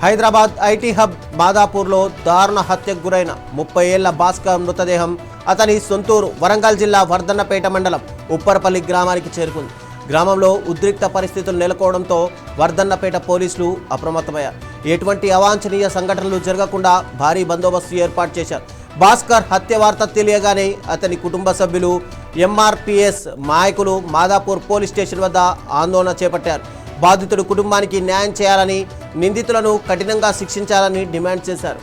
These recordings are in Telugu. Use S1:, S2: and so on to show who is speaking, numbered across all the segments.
S1: హైదరాబాద్ ఐటీ హబ్ మాదాపూర్లో దారుణ హత్యకు గురైన 30 ఏళ్ల భాస్కర్ మృతదేహం అతని సొంతూరు వరంగల్ జిల్లా వర్ధన్నపేట మండలం ఉప్పరపల్లి గ్రామానికి చేరుకుంది. గ్రామంలో ఉద్రిక్త పరిస్థితులు నెలకొనడంతో వర్ధన్నపేట పోలీసులు అప్రమత్తమయ్యారు. ఎటువంటి అవాంఛనీయ సంఘటనలు జరగకుండా భారీ బందోబస్తు ఏర్పాటు చేశారు. భాస్కర్ హత్య వార్త తెలియగానే అతని కుటుంబ సభ్యులు, ఎంఆర్పీఎస్ నాయకులు మాదాపూర్ పోలీస్ స్టేషన్ వద్ద ఆందోళన చేపట్టారు. బాధితుడి కుటుంబానికి న్యాయం చేయాలని, నిందితులను కఠినంగా శిక్షించాలని డిమాండ్ చేశారు.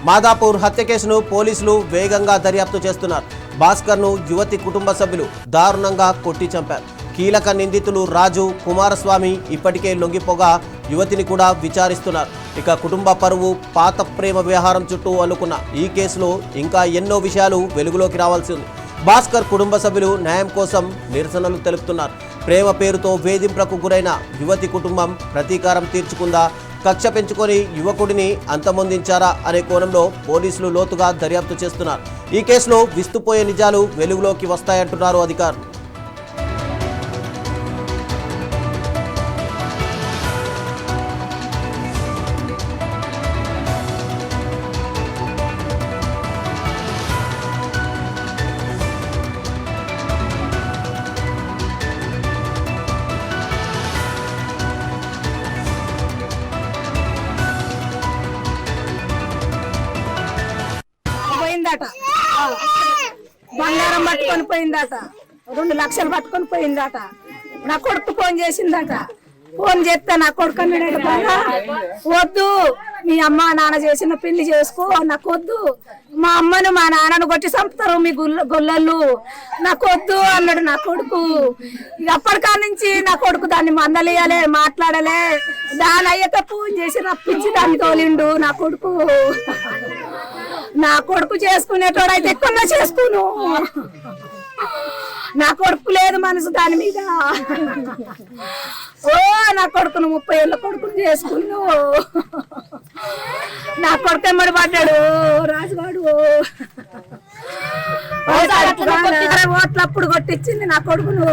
S1: మాదాపూర్ హత్య కేసును పోలీసులు వేగంగా దర్యాప్తు చేస్తున్నారు. భాస్కర్ను యువతి కుటుంబ సభ్యులు దారుణంగా కొట్టి చంపారు. కీలక నిందితులు రాజు, కుమారస్వామి ఇప్పటికే లొంగిపోగా యువతిని కూడా విచారిస్తున్నారు. ఇక కుటుంబ పరువు, పాత ప్రేమ వ్యవహారం చుట్టూ అల్లుకున్న ఈ కేసులో ఇంకా ఎన్నో విషయాలు వెలుగులోకి రావాల్సి ఉంది. భాస్కర్ కుటుంబ సభ్యులు న్యాయం కోసం నిరసనలు తెలుపుతున్నారు. ప్రేమ పేరుతో వేధింపులకు గురైన యువతి కుటుంబం ప్రతీకారం తీర్చుకుందా, కక్ష పెంచుకొని యువకుడిని అంతమొందించారా అనే కోణంలో పోలీసులు లోతుగా దర్యాప్తు చేస్తున్నారు. ఈ కేసులో విస్తుపోయే నిజాలు వెలుగులోకి వస్తాయంటున్నారు అధికారులు.
S2: బంగారం పట్టుకొని పోయిందట, 2 లక్షలు పట్టుకొని పోయిందట. నా కొడుకు ఫోన్ చేసిందట. ఫోన్ చేస్తే నా కొడుకు అన్నాడు, వద్దు మీ అమ్మ నాన్న చేసిన పెళ్లి చేసుకో, నాకు వద్దు, మా అమ్మను మా నాన్నను కొట్టి చంపుతారు మీ గొల్లలు, నాకు వద్దు అన్నాడు నా కొడుకు. అప్పటికా నుంచి నా కొడుకు దాన్ని మందలేయాలే, మాట్లాడలే. దాని అయ్యాక ఫోన్ చేసి రప్పించి దాన్ని తోలిండు నా కొడుకు. నా కొడుకు చేసుకునేటోడైతే ఎక్కువ చేసుకును. నా కొడుకు లేదు మనసు దాని మీద. ఓ నా కొడుకును 30 ఏళ్ళ కొడుకును చేసుకున్నాను. నా కొడుకు ఎమ్మడి పడ్డాడు రాజుగాడు. ఓట్లప్పుడు కొట్టించింది నా కొడుకును.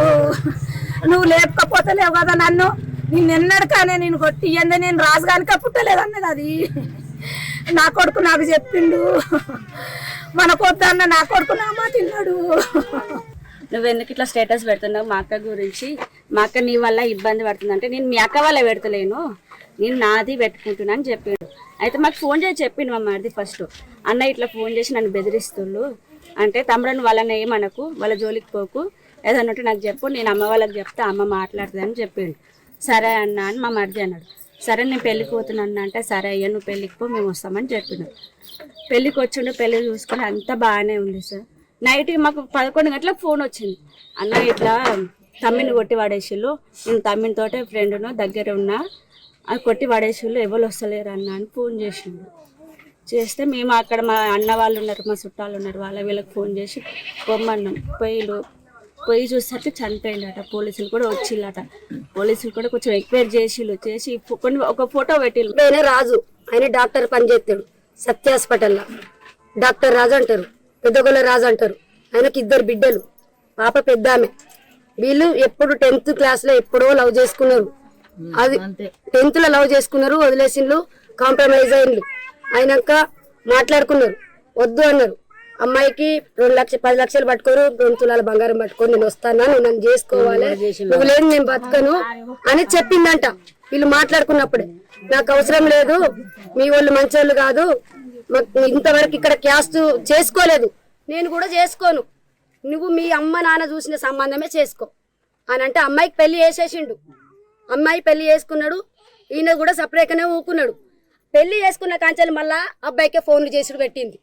S2: నువ్వు లేకపోతే లేవు కదా నన్ను, నిన్నెన్నడు కానీ నేను కొట్టియ్యంది, నేను రాజుగానిక పుట్టలేదన్నది అది. నా కొడుకు నాకు చెప్పిండు, మన కొద్దన్న నా కొడుకు నా మాట తిన్నాడు.
S3: నువ్వెందుకు ఇట్లా స్టేటస్ పెడుతున్నావు మా అక్క గురించి, మా అక్క నీ వల్ల ఇబ్బంది పడుతుంది అంటే, నేను మీ అక్క వల్ల పెడతలేను, నేను నాది పెట్టుకుంటున్నా అని చెప్పిండు. అయితే మాకు ఫోన్ చేసి చెప్పిండు మా మరిది ఫస్ట్, అన్న ఇట్లా ఫోన్ చేసి నన్ను బెదిరిస్తుండు అంటే, తమ్ముడని వాళ్ళని ఏమనకు, వాళ్ళ జోలికి పోకు, ఏదన్నా ఉంటే నాకు చెప్పు, నేను అమ్మ వాళ్ళకి చెప్తే అమ్మ మాట్లాడుతుంది అని చెప్పిండు. సరే అన్న అని మా మరిది అన్నాడు. సరే నేను పెళ్ళికి పోతున్నా అంటే, సరే అయ్యా నువ్వు పెళ్ళికి పో, మేము వస్తామని చెప్పినాం. పెళ్ళికి వచ్చిండు, పెళ్ళి చూసుకొని అంతా బాగానే ఉంది సార్. నైట్ మాకు 11 గంటలకు ఫోన్ వచ్చింది, అన్న ఇట్లా తమ్మిని కొట్టి వాడేసిళ్ళు, నేను తమ్మినితోటే ఫ్రెండ్ను దగ్గర ఉన్నా, అది కొట్టి వాడేసిళ్ళు, ఎవరు వస్తలేరు అన్న అని ఫోన్ చేసిండు. చేస్తే మేము అక్కడ మా అన్న వాళ్ళు ఉన్నారు, మా చుట్టాలు ఉన్నారు, వీళ్ళకి ఫోన్ చేసి పొమ్మన్నాం. పోయి చూస్తే చనిపోయిందట. పోలీసులు కూడా వచ్చిళ్ళట. పోలీసులు కూడా కొంచెం ఎంక్వైరీ చేసి ఒక ఫోటో పెట్టిళ్ళు.
S2: ఆయన రాజు, ఆయన డాక్టర్ పనిచేస్తాడు సత్య హాస్పిటల్లో. డాక్టర్ రాజు అంటారు, పెద్దగొల్ల రాజు అంటారు. ఆయనకి 2 బిడ్డలు, పాప పెద్ద ఆమె. వీళ్ళు ఎప్పుడు 10th క్లాస్లో ఎప్పుడో లవ్ చేసుకున్నారు. అది 10th లో లవ్ చేసుకున్నారు, వదిలేసిండ్లు, కాంప్రమైజ్ అయిండ్లు. అయినాక మాట్లాడుకున్నారు, వద్దు అన్నారు. అమ్మాయికి 10 లక్షలు పట్టుకోరు, 2 తులాల బంగారం పట్టుకొని నేను వస్తానా, నువ్వు నన్ను చేసుకోవాలి, నువ్వు లేదు నేను బతకను అని చెప్పిందంట. వీళ్ళు మాట్లాడుకున్నప్పుడే, నాకు అవసరం లేదు, మీ వాళ్ళు మంచోళ్ళు కాదు, ఇంతవరకు ఇక్కడ క్యాస్ట్ చేసుకోలేదు, నేను కూడా చేసుకోను, నువ్వు మీ అమ్మ నాన్న చూసిన సంబంధమే చేసుకో అని అంటే, అమ్మాయికి పెళ్లి చేసేసిండు. అమ్మాయి పెళ్లి చేసుకున్నాడు, ఈయన కూడా సపరేట్గానే ఊకున్నాడు. పెళ్లి చేసుకున్న కాంచెలు మళ్ళా అబ్బాయికే ఫోన్లు చేసుడు పెట్టింది.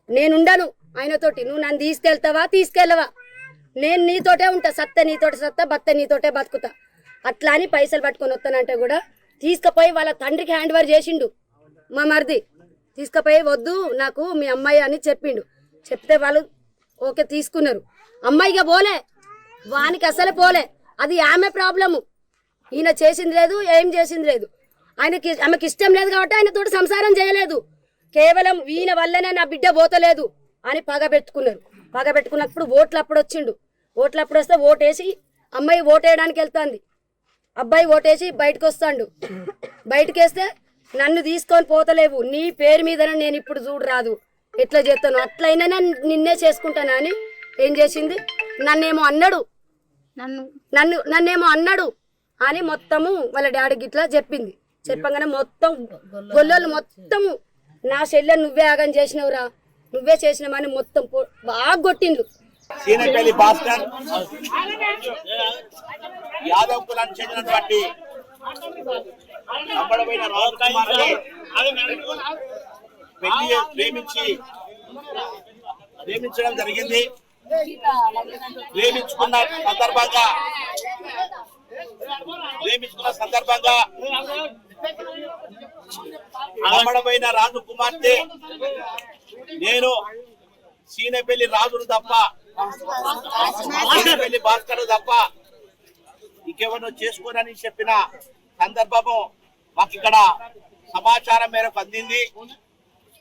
S2: నేనుండను ఆయనతోటి, నువ్వు నన్ను తీసుకెళ్ళవా, నేను నీతోటే ఉంటా, సత్త నీతోటి సత్తా, బత్త నీతోటే బతుకుతా, అట్లా అని పైసలు పట్టుకొని వస్తానంటే కూడా తీసుకుపోయి వాళ్ళ తండ్రికి హ్యాండ్ ఓవర్ చేసిండు. మా మరిది తీసుకుపోయి వద్దు నాకు మీ అమ్మాయి అని చెప్పిండు. చెప్తే వాళ్ళు ఓకే తీసుకున్నారు. అమ్మాయిగా పోలే, వానికి అసలు పోలే, అది ఆమె ప్రాబ్లము. ఈయన చేసింది లేదు, ఏం చేసింది లేదు. ఆమెకి ఇష్టం లేదు కాబట్టి ఆయనతో సంసారం చేయలేదు. కేవలం ఈయన వల్లనే నా బిడ్డ పోతలేదు అని పగబెట్టుకున్నప్పుడు ఓట్లు అప్పుడు వచ్చిండు. ఓట్లు అప్పుడు వస్తే ఓటేసి అమ్మాయి ఓటేయడానికి వెళ్తాంది. అబ్బాయి ఓటేసి బయటకు వస్తాడు. బయటకు వేస్తే నన్ను తీసుకొని పోతలేవు, నీ పేరు మీద నేను ఇప్పుడు చూడు రాదు, ఎట్లా చేస్తాను, అట్లయినా నిన్నే చేసుకుంటాను అని ఏం చేసింది, నన్నేమో అన్నాడు అని మొత్తము వాళ్ళ డాడీకి ఇట్లా చెప్పింది. చెప్పగానే మొత్తం గొల్లోళ్ళు మొత్తము నా చెల్లె నువ్వే ఆగం చేసినవురా, నువ్వే చేసినామని మొత్తం బాగా కొట్టిండు.
S4: సీనపల్లి భాస్కర్ యాదవ్ కులానికి చెందినటువంటి అమ్మడమైన రాజు కుమార్ని ప్రేమించడం జరిగింది. ప్రేమించుకున్న సందర్భంగా అమ్మడమైన రాజు కుమార్తె నేను సీనపల్లి రాజును తప్ప సీనపల్లి భాస్కర్ తప్ప ఇంకెవరో చేసుకోనని చెప్పిన సందర్భము మాకు ఇక్కడ సమాచారం మేరకు అందింది.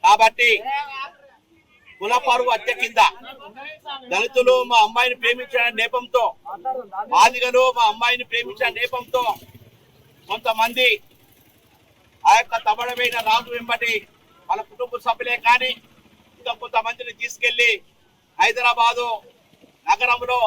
S4: కాబట్టి కులపరువు హత్య కింద దళితులు మా అమ్మాయిని ప్రేమించిన నేపంతో, మాదిగలు మా అమ్మాయిని ప్రేమించిన నేపంతో కొంతమంది ఆ యొక్క తమడమైన రాజు వెంబడి వాళ్ళ కుటుంబ సభ్యులే కానీ ఇంకా కొంతమందిని తీసుకెళ్లి హైదరాబాదు నగరంలో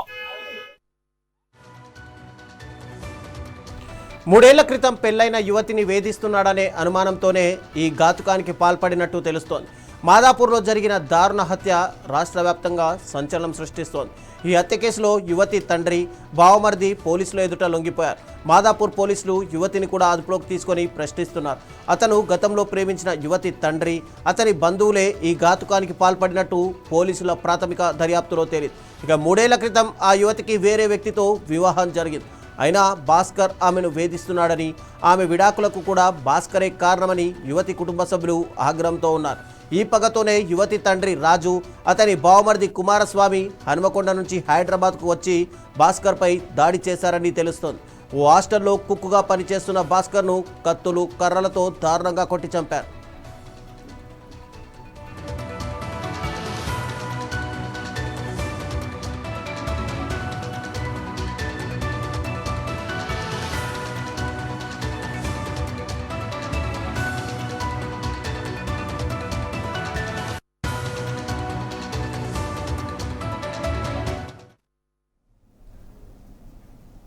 S1: 3 ఏళ్ల క్రితం పెళ్లైన యువతిని వేధిస్తున్నాడనే అనుమానంతోనే ఈ ఘాతుకానికి పాల్పడినట్టు తెలుస్తోంది. మాదాపూర్లో జరిగిన దారుణ హత్య రాష్ట్ర వ్యాప్తంగా సంచలనం సృష్టిస్తోంది. ఈ హత్య కేసులో యువతి తండ్రి, బావమర్ది పోలీసుల ఎదుట లొంగిపోయారు. మాదాపూర్ పోలీసులు యువతిని కూడా అదుపులోకి తీసుకొని ప్రశ్నిస్తున్నారు. అతను గతంలో ప్రేమించిన యువతి తండ్రి, అతని బంధువులే ఈ ఘాతుకానికి పాల్పడినట్టు పోలీసుల ప్రాథమిక దర్యాప్తులో తేలింది. ఇక 3 ఏళ్ల క్రితం ఆ యువతికి వేరే వ్యక్తితో వివాహం జరిగింది. అయినా భాస్కర్ ఆమెను వేధిస్తున్నాడని, ఆమె విడాకులకు కూడా భాస్కరే కారణమని యువతి కుటుంబ సభ్యులు ఆగ్రహంతో ఉన్నారు. ఈ పగతోనే యువతి తండ్రి రాజు, అతని బావమర్ది కుమారస్వామి హనుమకొండ నుంచి హైదరాబాద్కు వచ్చి భాస్కర్పై దాడి చేశారని తెలుస్తోంది. ఓ హాస్టల్లో కుక్కుగా పనిచేస్తున్న భాస్కర్ను కత్తులు, కర్రలతో దారుణంగా కొట్టి చంపారు.